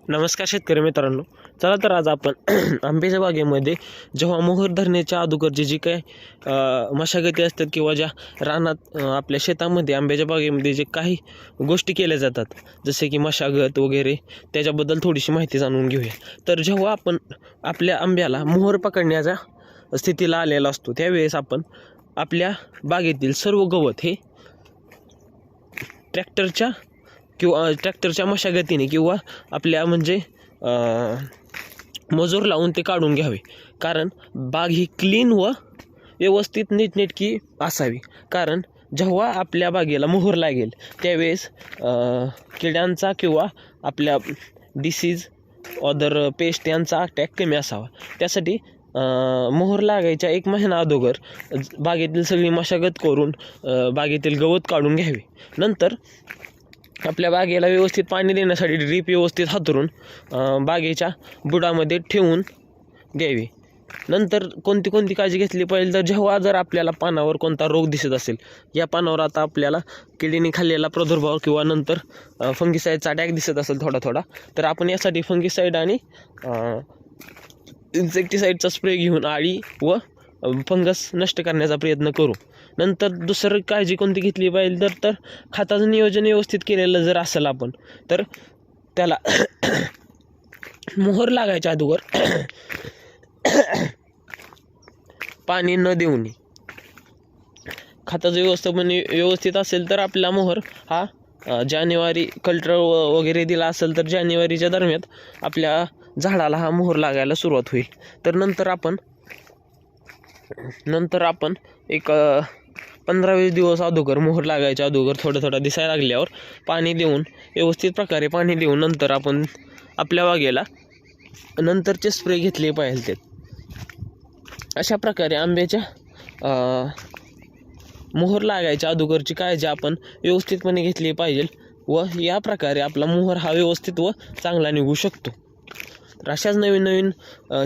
नमस्कार शेतकरी मित्रांनो. चला तर आज आपण आंब्याच्या बागेमध्ये जेव्हा मोहर धरण्याच्या अगोदरची जी काही मशागती असतात किंवा ज्या रानात आपल्या शेतामध्ये आंब्याच्या बागेमध्ये जे काही गोष्टी केल्या जातात जसे की मशागत वगैरे त्याच्याबद्दल थोडीशी माहिती जाणून घेऊया. तर जेव्हा आपण आपल्या आंब्याला मोहर पकडण्याच्या स्थितीला आलेला असतो त्यावेळेस आपण आपल्या बागेतील सर्व गवत हे ट्रॅक्टरच्या मशागतीने किंवा आपल्या म्हणजे मजूर लावून ते काढून घ्यावे. कारण बाग ही क्लीन व व्यवस्थित नीटनेटकी असावी. कारण जेव्हा आपल्या बागेला मोहर लागेल त्यावेळेस किड्यांचा किंवा आपल्या डिसीज अदर पेस्ट यांचा अटॅक कमी असावा. त्यासाठी मोहर लागायच्या 1 महिना अगोदर बागेतील सगळी मशागत करून बागेतील गवत काढून घ्यावे. नंतर आपल्या बागेला व्यवस्थित पाणी देण्यासाठी ड्रीप व्यवस्थित हातरून बागेच्या बुडामध्ये ठेवून द्यावी. नंतर कोणती काळजी घेतली पाहिजे तर जेव्हा जर आपल्याला पानावर कोणता रोग दिसत असेल, या पानावर आता आपल्याला किडीने खाल्लेला प्रादुर्भाव किंवा नंतर फंगिसाईडचा अटॅक दिसत असेल थोडा, तर आपण यासाठी फंगिसाईड आणि इन्सेक्टिसाईडचा स्प्रे घेऊन आळी व फंगस नष्ट करण्याचा प्रयत्न करू. नंतर दुसरं काळजी कोणती घेतली पाहिजे तर खताचं नियोजन व्यवस्थित केलेलं जर असेल आपण तर त्याला मोहर लागायच्या अगोदर पाणी न देऊ नये. खताचं व्यवस्थापन व्यवस्थित असेल तर आपला मोहर हा जानेवारी कल्टर वगैरे दिला असेल तर जानेवारीच्या दरम्यान आपल्या झाडाला हा मोहर लागायला सुरुवात होईल. तर नंतर आपण एक 15-20 दिवस अगोदर मोहर लागायच्या अगोदर थोडं दिसायला लागल्यावर पाणी देऊन व्यवस्थित प्रकारे पाणी देऊन नंतर आपण आपल्या बागेला नंतरचे स्प्रे घेतले पाहिजे. अशा प्रकारे आंब्याच्या मोहर लागायच्या अगोदरची काळजी आपण व्यवस्थितपणे घेतली पाहिजे व या प्रकारे आपला मोहर हा व्यवस्थित व चांगला निघू शकतो. तर अशाच नवीन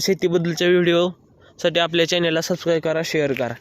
शेतीबद्दलच्या व्हिडिओसाठी आपल्या चॅनलला सबस्क्राईब करा, शेअर करा.